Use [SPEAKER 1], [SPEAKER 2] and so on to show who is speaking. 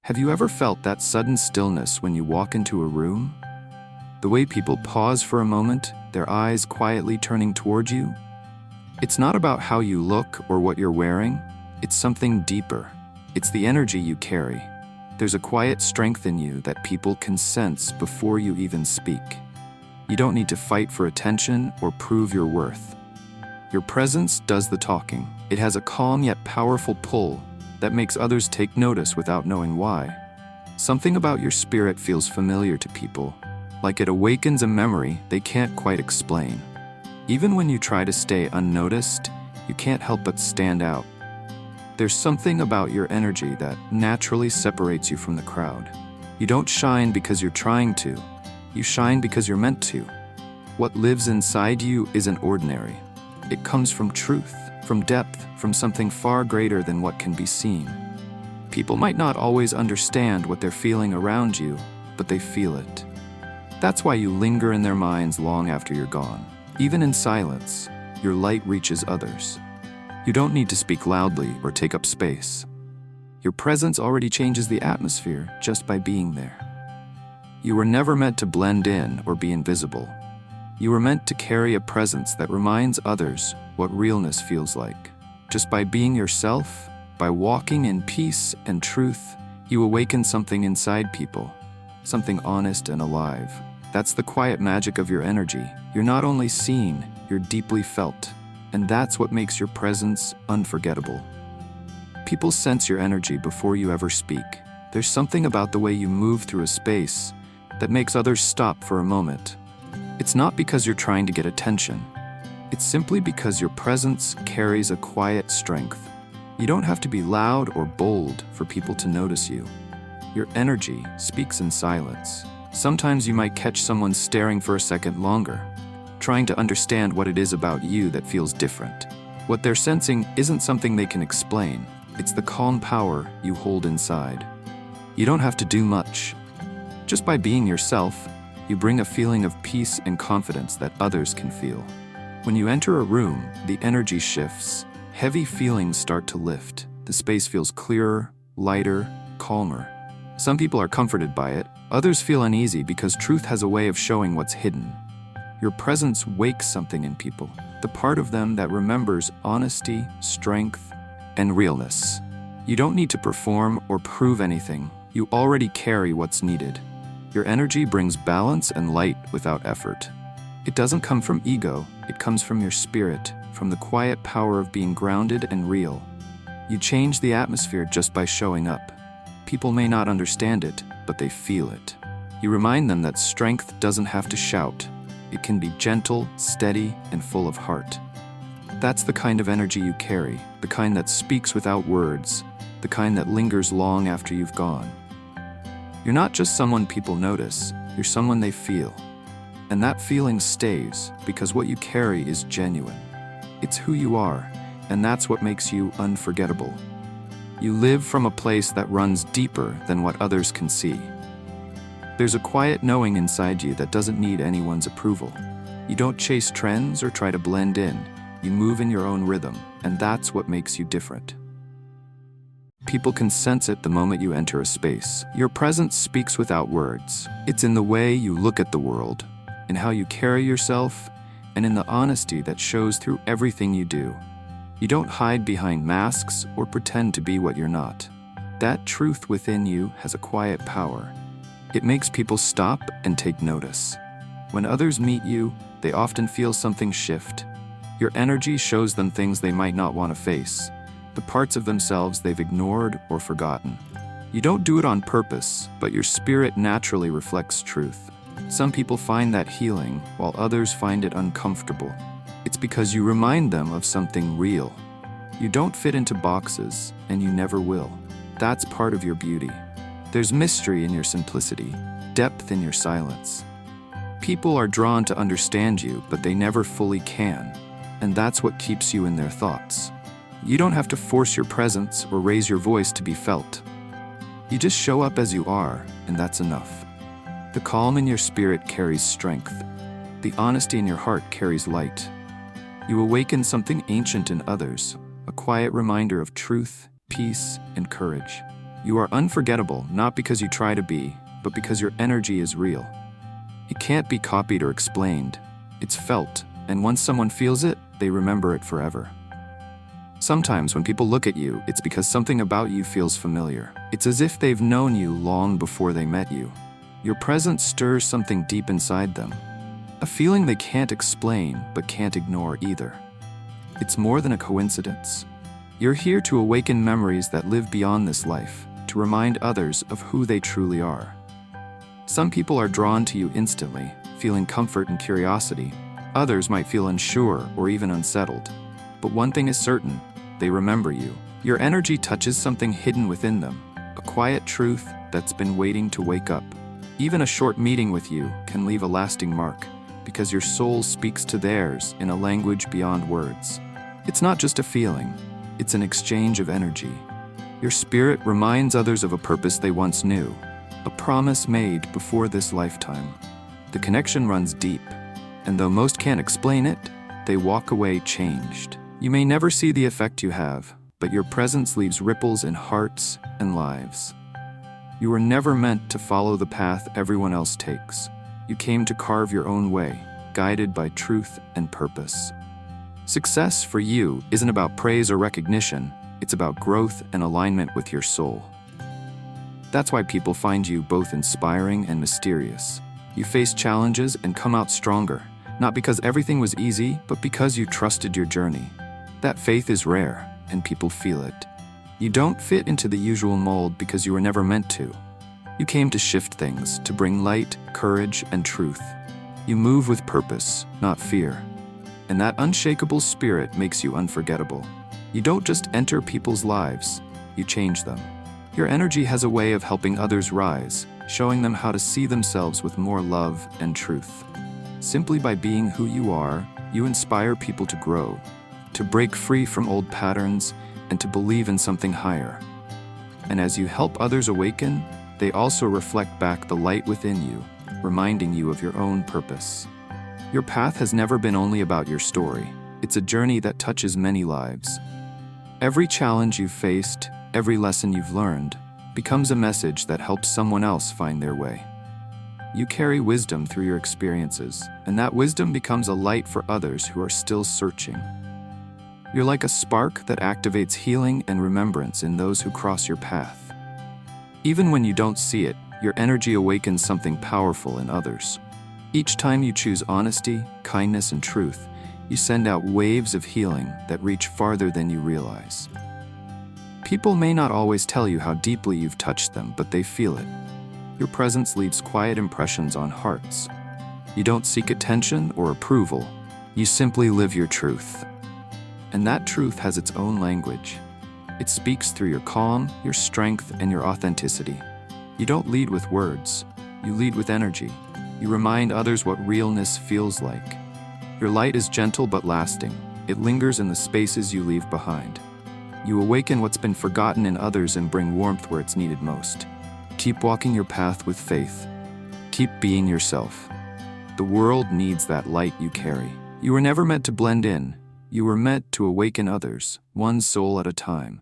[SPEAKER 1] Have you ever felt that sudden stillness when you walk into a room? The way people pause for a moment, their eyes quietly turning toward you? It's not about how you look or what you're wearing. It's something deeper. It's the energy you carry. There's a quiet strength in you that people can sense before you even speak. You don't need to fight for attention or prove your worth. Your presence does the talking. It has a calm yet powerful pull that makes others take notice without knowing why. Something about your spirit feels familiar to people, like it awakens a memory they can't quite explain. Even when you try to stay unnoticed, you can't help but stand out. There's something about your energy that naturally separates you from the crowd. You don't shine because you're trying to. You shine because you're meant to. What lives inside you isn't ordinary. It comes from truth, from depth, from something far greater than what can be seen. People might not always understand what they're feeling around you, but they feel it. That's why you linger in their minds long after you're gone. Even in silence, your light reaches others. You don't need to speak loudly or take up space. Your presence already changes the atmosphere just by being there. You were never meant to blend in or be invisible. You were meant to carry a presence that reminds others what realness feels like. Just by being yourself, by walking in peace and truth, you awaken something inside people, something honest and alive. That's the quiet magic of your energy. You're not only seen, you're deeply felt, and that's what makes your presence unforgettable. People sense your energy before you ever speak. There's something about the way you move through a space that makes others stop for a moment. It's not because you're trying to get attention. It's simply because your presence carries a quiet strength. You don't have to be loud or bold for people to notice you. Your energy speaks in silence. Sometimes you might catch someone staring for a second longer, trying to understand what it is about you that feels different. What they're sensing isn't something they can explain. It's the calm power you hold inside. You don't have to do much. Just by being yourself, you bring a feeling of peace and confidence that others can feel. When you enter a room, the energy shifts. Heavy feelings start to lift. The space feels clearer, lighter, calmer. Some people are comforted by it. Others feel uneasy because truth has a way of showing what's hidden. Your presence wakes something in people, the part of them that remembers honesty, strength, and realness. You don't need to perform or prove anything. You already carry what's needed. Your energy brings balance and light without effort. It doesn't come from ego, it comes from your spirit, from the quiet power of being grounded and real. You change the atmosphere just by showing up. People may not understand it, but they feel it. You remind them that strength doesn't have to shout. It can be gentle, steady, and full of heart. That's the kind of energy you carry, the kind that speaks without words, the kind that lingers long after you've gone. You're not just someone people notice, you're someone they feel. And that feeling stays because what you carry is genuine. It's who you are, and that's what makes you unforgettable. You live from a place that runs deeper than what others can see. There's a quiet knowing inside you that doesn't need anyone's approval. You don't chase trends or try to blend in. You move in your own rhythm, and that's what makes you different. People can sense it the moment you enter a space. Your presence speaks without words. It's in the way you look at the world, in how you carry yourself, and in the honesty that shows through everything you do. You don't hide behind masks or pretend to be what you're not. That truth within you has a quiet power. It makes people stop and take notice. When others meet you, they often feel something shift. Your energy shows them things they might not want to face, the parts of themselves they've ignored or forgotten. You don't do it on purpose, but your spirit naturally reflects truth. Some people find that healing, while others find it uncomfortable. It's because you remind them of something real. You don't fit into boxes, and you never will. That's part of your beauty. There's mystery in your simplicity, depth in your silence. People are drawn to understand you, but they never fully can, and that's what keeps you in their thoughts. You don't have to force your presence or raise your voice to be felt. You just show up as you are, and that's enough. The calm in your spirit carries strength. The honesty in your heart carries light. You awaken something ancient in others, a quiet reminder of truth, peace, and courage. You are unforgettable not because you try to be, but because your energy is real. It can't be copied or explained. It's felt, and once someone feels it, they remember it forever. Sometimes when people look at you, it's because something about you feels familiar. It's as if they've known you long before they met you. Your presence stirs something deep inside them, a feeling they can't explain but can't ignore either. It's more than a coincidence. You're here to awaken memories that live beyond this life, to remind others of who they truly are. Some people are drawn to you instantly, feeling comfort and curiosity. Others might feel unsure or even unsettled. But one thing is certain, they remember you. Your energy touches something hidden within them, a quiet truth that's been waiting to wake up. Even a short meeting with you can leave a lasting mark, because your soul speaks to theirs in a language beyond words. It's not just a feeling, it's an exchange of energy. Your spirit reminds others of a purpose they once knew, a promise made before this lifetime. The connection runs deep, and though most can't explain it, they walk away changed. You may never see the effect you have, but your presence leaves ripples in hearts and lives. You were never meant to follow the path everyone else takes. You came to carve your own way, guided by truth and purpose. Success for you isn't about praise or recognition, it's about growth and alignment with your soul. That's why people find you both inspiring and mysterious. You face challenges and come out stronger, not because everything was easy, but because you trusted your journey. That faith is rare, and people feel it. You don't fit into the usual mold because you were never meant to. You came to shift things, to bring light, courage, and truth. You move with purpose, not fear. And that unshakable spirit makes you unforgettable. You don't just enter people's lives, you change them. Your energy has a way of helping others rise, showing them how to see themselves with more love and truth. Simply by being who you are, you inspire people to grow, to break free from old patterns, and to believe in something higher. And as you help others awaken, they also reflect back the light within you, reminding you of your own purpose. Your path has never been only about your story. It's a journey that touches many lives. Every challenge you've faced, every lesson you've learned, becomes a message that helps someone else find their way. You carry wisdom through your experiences, and that wisdom becomes a light for others who are still searching. You're like a spark that activates healing and remembrance in those who cross your path. Even when you don't see it, your energy awakens something powerful in others. Each time you choose honesty, kindness, and truth, you send out waves of healing that reach farther than you realize. People may not always tell you how deeply you've touched them, but they feel it. Your presence leaves quiet impressions on hearts. You don't seek attention or approval. You simply live your truth. And that truth has its own language. It speaks through your calm, your strength, and your authenticity. You don't lead with words. You lead with energy. You remind others what realness feels like. Your light is gentle but lasting. It lingers in the spaces you leave behind. You awaken what's been forgotten in others and bring warmth where it's needed most. Keep walking your path with faith. Keep being yourself. The world needs that light you carry. You were never meant to blend in. You were meant to awaken others, one soul at a time.